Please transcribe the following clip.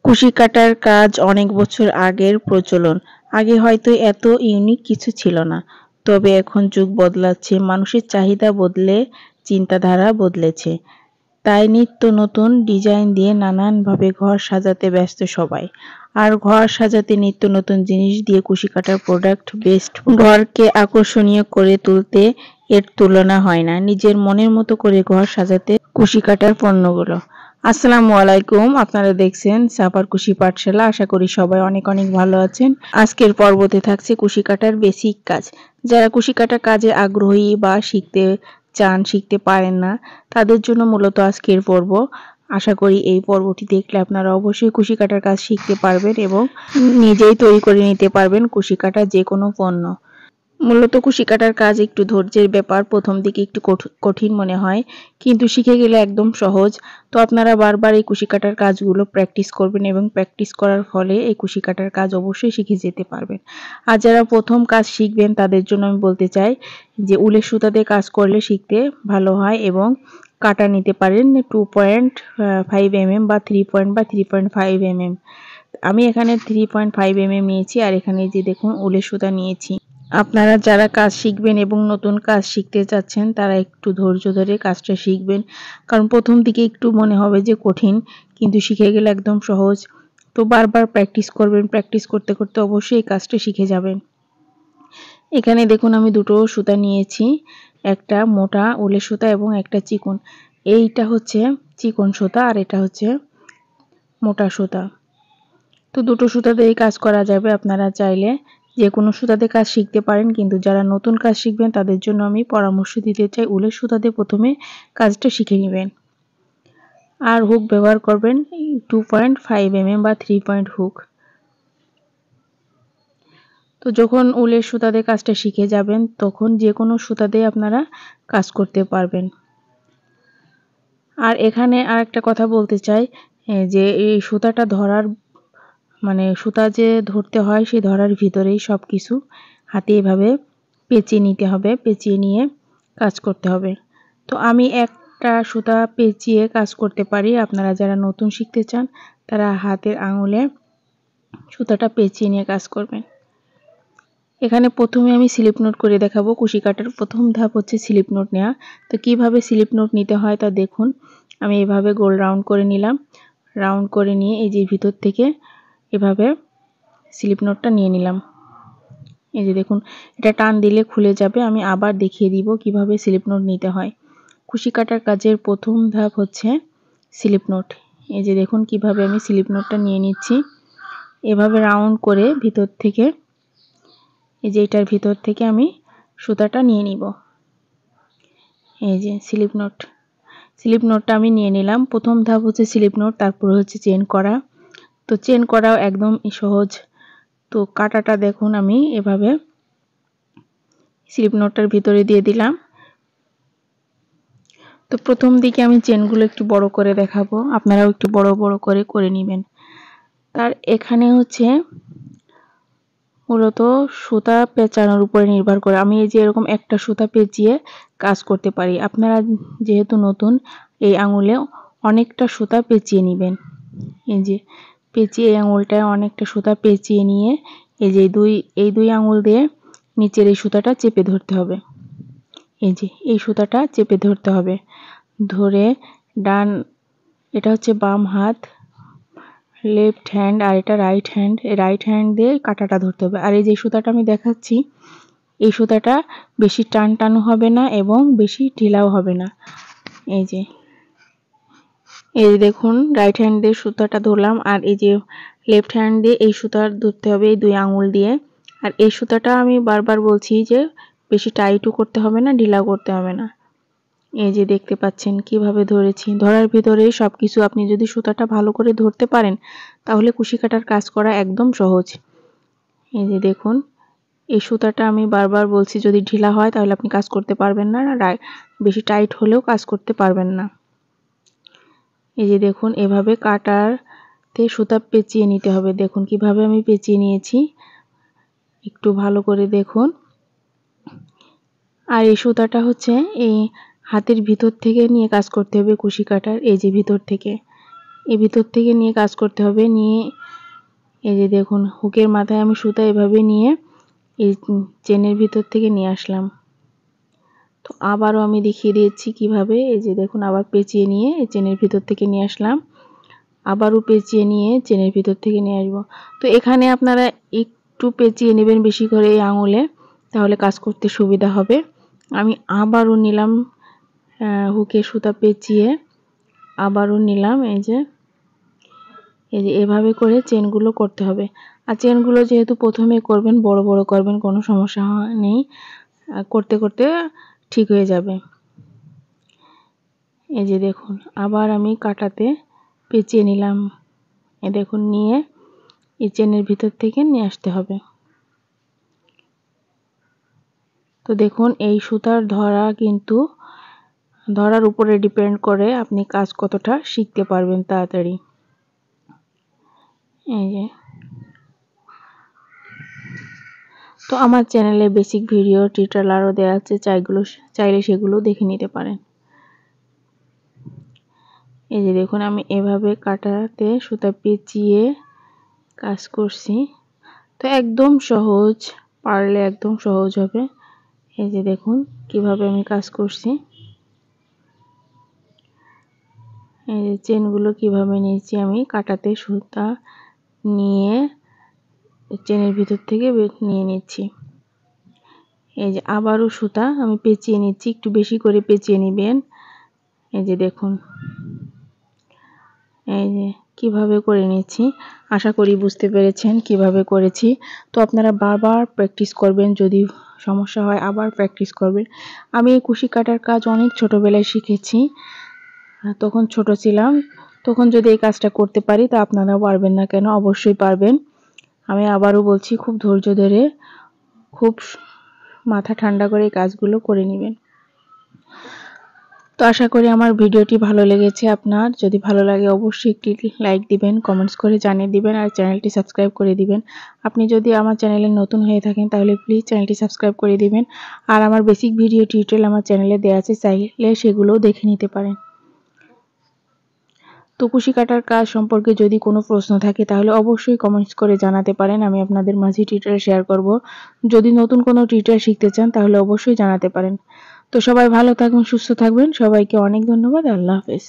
কুশি কাটার কাজ অনেক বছর আগের প্রচলন। আগে হয়তো এত ইউনিক কিছু ছিল না। তবে এখন যুগ বদলাচ্ছে, মানুষের চাহিদা বদলে, চিন্তাধারা বদলেছে। তাই নিত্য নতুন ডিজাইন দিয়ে নানানভাবে ঘর সাজাতে ব্যস্ত সবাই। আর ঘর সাজাতে নিত্য নতুন জিনিস দিয়ে কুশি কাটার প্রোডাক্ট বেস্ট। ঘরকে আকর্ষণীয় করে তুলতে এর তুলনা হয় না। নিজের মনের মতো করে ঘর সাজাতে কুশি কাটার পণ্যগুলো। আসসালামু আলাইকুম, আপনারা দেখছেন সাপার কুশি পাঠশালা। আশা করি সবাই অনেক অনেক ভালো আছেন। আজকের পর্বতে থাকছে কুশি কাটার বেসিক কাজ। যারা কুশি কাটার কাজে আগ্রহী বা শিখতে চান, শিখতে পারেন না, তাদের জন্য মূলত আজকের পর্ব। আশা করি এই পর্বটি দেখলে আপনারা অবশ্যই কুশি কাটার কাজ শিখতে পারবেন এবং নিজেই তৈরি করে নিতে পারবেন কুশি কাটার যে কোনো পণ্য। মূলত কুশি কাটার কাজ একটু ধৈর্যের ব্যাপার। প্রথম দিকে একটু কঠিন মনে হয়, কিন্তু শিখে গেলে একদম সহজ। তো আপনারা বারবার এই কুশি কাটার কাজগুলো প্র্যাকটিস করবেন এবং প্র্যাকটিস করার ফলে এই কুশি কাটার কাজ অবশ্যই শিখে যেতে পারবেন। আর যারা প্রথম কাজ শিখবেন তাদের জন্য আমি বলতে চাই যে উলের সুতা দিয়ে কাজ করলে শিখতে ভালো হয় এবং কাটা নিতে পারেন 2.5 mm বা 3.5 mm। আমি এখানে 3.5 mm নিয়েছি, আর এখানে যে দেখুন উলের সুতা নিয়েছি। আপনারা যারা কাজ শিখবেন এবং নতুন কাজ শিখতে চাচ্ছেন তারা একটু ধৈর্য ধরে কাজটা শিখবেন, কারণ প্রথম দিকে একটু মনে হবে যে কঠিন, কিন্তু শিখে গেলে একদম সহজ। তো বারবার প্র্যাকটিস করবেন, প্র্যাকটিস করতে করতে অবশ্যই এই কাজটা শিখে যাবেন। এখানে দেখুন আমি দুটো সুতা নিয়েছি, একটা মোটা উলের সুতা এবং একটা চিকন। এইটা হচ্ছে চিকন সুতা আর এটা হচ্ছে মোটা সুতা। তো দুটো সুতা দিয়ে কাজ করা যাবে। আপনারা চাইলে যে কোনো সুতাতে কাজ শিখতে পারেন, কিন্তু যারা নতুন কাজ শিখবেন তাদের জন্য আমি পরামর্শ দিতে চাই উলের সুতাতে প্রথমে কাজটা শিখে নেবেন। আর হুক ব্যবহার করবেন 2.5 mm বা 3 পয়েন্ট হুক। তো যখন উলের সুতাতে কাজটা শিখে যাবেন তখন যে কোনো সুতাতে আপনারা কাজ করতে পারবেন। আর এখানে আর একটা কথা বলতে চাই যে এই সুতাটা ধরার সুতা যে ধরতে হয় সেই ধরার ভিতরেই সব কিছু হাতে এভাবে পেঁচিয়ে নিতে হবে, পেঁচিয়ে নিয়ে কাজ করতে হবে। তো আমি একটা সুতা পেঁচিয়ে কাজ করতে পারি। আপনারা যারা নতুন শিখতে চান তারা হাতের আঙুলে সুতাটা পেঁচিয়ে নিয়ে কাজ করবেন। এখানে প্রথমে আমি স্লিপ নোট করে দেখাবো। কুশি কাটার প্রথম ধাপ হচ্ছে স্লিপ নোট নেওয়া। তো কিভাবে স্লিপ নোট নিতে হয় তা দেখুন। আমি এভাবে গোল রাউন্ড করে নিলাম। রাউন্ড করে নিয়ে এই যে ভিতর থেকে এভাবে স্লিপ নোটটা নিয়ে নিলাম। এই যে দেখুন, এটা টান দিলে খুলে যাবে। আমি আবার দেখিয়ে দিব কিভাবে স্লিপ নোট নিতে হয়। কুশি কাটার কাজের প্রথম ধাপ হচ্ছে স্লিপ নোট। এই যে দেখুন কিভাবে আমি স্লিপ নোটটা নিয়ে নিচ্ছি। এভাবে রাউন্ড করে ভিতর থেকে, এই যে এটার ভিতর থেকে আমি সুতাটা নিয়ে নিব। এই যে স্লিপ নোট, স্লিপ নোটটা আমি নিয়ে নিলাম। প্রথম ধাপ হচ্ছে স্লিপ নোট, তারপর হচ্ছে চেন করা। তো চেন করাও একদম সহজ। তো কাটাটা দেখুন আমি এভাবে স্লিপ নোটটার ভিতরে দিয়ে দিলাম। তো প্রথম দিকে আমি চেনগুলো একটু বড় করে দেখাবো, আপনারাও একটু বড় বড় করে করে নেবেন। তার এখানে হচ্ছে মূলত সুতা পেঁচানোর উপরে নির্ভর করে আমি এই যে এরকম একটা সুতা পেঁচিয়ে কাজ করতে পারি। আপনারা যেহেতু নতুন, এই আঙুলে অনেকটা সুতা পেঁচিয়ে নেবেন। এই যে পেঁচিয়ে এই আঙুলটায় অনেকটা সুতা পেঁচিয়ে নিয়ে এই যে এই দুই আঙুল দিয়ে নিচের এই সুতাটা চেপে ধরতে হবে। এই যে এই সুতাটা চেপে ধরতে হবে। ধরে এটা হচ্ছে বাম হাত, লেফট হ্যান্ড, আর এটা রাইট হ্যান্ড দিয়ে কাটাটা ধরতে হবে। আর এই যে সুতাটা আমি দেখাচ্ছি, এই সুতাটা বেশি টানও হবে না এবং বেশি ঢিলাও হবে না। এই যে দেখুন রাইট হ্যান্ড দিয়ে সুতাটা ধরলাম, আর এই যে লেফট হ্যান্ড দিয়ে এই সুতা ধরতে হবে এই দুই আঙুল দিয়ে। আর এই সুতাটা আমি বারবার বলছি যে বেশি টাইটও করতে হবে না, ঢিলাও করতে হবে না। এই যে দেখতে পাচ্ছেন কিভাবে ধরেছি। ধরার ভিতরেই সবকিছু। আপনি যদি সুতাটা ভালো করে ধরতে পারেন তাহলে কুশি কাটার কাজ করা একদম সহজ। এই যে দেখুন, এই সুতাটা আমি বারবার বলছি যদি ঢিলা হয় তাহলে আপনি কাজ করতে পারবেন না, বেশি টাইট হলেও কাজ করতে পারবেন না। এই যে দেখুন এভাবে কাটারতে সুতা পেঁচিয়ে নিতে হবে। দেখুন কিভাবে আমি পেঁচিয়ে নিয়েছি, একটু ভালো করে দেখুন। আর এই সুতাটা হচ্ছে এই হাতের ভিতর থেকে নিয়ে কাজ করতে হবে কুশি কাটার। এই যে ভিতর থেকে এই ভিতর থেকে নিয়ে কাজ করতে হবে। নিয়ে এই যে দেখুন হুকের মাথায় আমি সুতা এভাবে নিয়ে এই চেনের ভিতর থেকে নিয়ে আসলাম। তো আবারও আমি দেখিয়ে দিয়েছি কিভাবে। এই যে দেখুন আবার পেঁচিয়ে নিয়ে এই চেনের ভিতর থেকে নিয়ে আসলাম, আবারও পেঁচিয়ে নিয়ে চেনের ভিতর থেকে নিয়ে আসবো। তো এখানে আপনারা একটু পেঁচিয়ে নেবেন বেশি করে এই আঙুলে, তাহলে কাজ করতে সুবিধা হবে। আমি আবারও নিলাম হুকে সুতা পেঁচিয়ে, আবারও নিলাম। এই যে এভাবে করে চেনগুলো করতে হবে। আর চেনগুলো যেহেতু প্রথমে করবেন বড় বড় করবেন, কোনো সমস্যা নেই, করতে করতে ঠিক হয়ে যাবে। এই যে দেখুন আবার আমি কাটাতে পেঁচিয়ে নিলাম। এই দেখুন নিয়ে এই চেনের ভিতর থেকে নিয়ে আসতে হবে। তো দেখুন এই সুতার ধরার উপরে ডিপেন্ড করে আপনি কাজ কতটা শিখতে পারবেন তাড়াতাড়ি। এই যে তো আমার চ্যানেলে বেসিক ভিডিও টিউটোরিয়াল আরও দেওয়া আছে, চাইলে সেগুলো দেখে নিতে পারেন। এই যে দেখুন আমি এভাবে কাটাতে সুতা পেঁচিয়ে কাজ করছি। তো একদম সহজ, পারলে একদম সহজ হবে। এই যে দেখুন কিভাবে আমি কাজ করছি। এই যে চেনগুলো কিভাবে নিয়েছি আমি কাটাতে সুতা নিয়ে চেনের ভিতর থেকে নিয়ে নিচ্ছি। এই যে আবারও সুতা আমি পেঁচিয়ে নিচ্ছি, একটু বেশি করে পেঁচিয়ে নেবেন। এই যে দেখুন এই যে কিভাবে করে নিচ্ছি। আশা করি বুঝতে পেরেছেন কিভাবে করেছি। তো আপনারা বারবার প্র্যাকটিস করবেন, যদি সমস্যা হয় আবার প্র্যাকটিস করবেন। আমি এই কুশি কাটার কাজ অনেক ছোটবেলায় শিখেছি, তখন ছোট ছিলাম। তখন যদি এই কাজটা করতে পারি তা আপনারাও পারবেন না কেন? অবশ্যই পারবেন। আমি আবারও বলছি, খুব ধৈর্য ধরে খুব মাথা ঠান্ডা করে এই কাজগুলো করে নেবেন। তো আশা করি আমার ভিডিওটি ভালো লেগেছে আপনার। যদি ভালো লাগে অবশ্যই একটি লাইক দিবেন, কমেন্টস করে জানিয়ে দিবেন আর চ্যানেলটি সাবস্ক্রাইব করে দিবেন। আপনি যদি আমার চ্যানেলে নতুন হয়ে থাকেন তাহলে প্লিজ চ্যানেলটি সাবস্ক্রাইব করে দিবেন। আর আমার বেসিক ভিডিও টিউটোরিয়াল আমার চ্যানেলে দেওয়া আছে, চাইলে সেগুলোও দেখে নিতে পারেন। তো কুশি কাটার কাজ সম্পর্কে যদি কোনো প্রশ্ন থাকে তাহলে অবশ্যই কমেন্টস করে জানাতে পারেন, আমি আপনাদের মাঝে টিউটোরিয়াল শেয়ার করব। যদি নতুন কোনো টিউটোরিয়াল শিখতে চান তাহলে অবশ্যই জানাতে পারেন। তো সবাই ভালো থাকবেন, সুস্থ থাকবেন। সবাইকে অনেক ধন্যবাদ। আল্লাহ হাফেজ।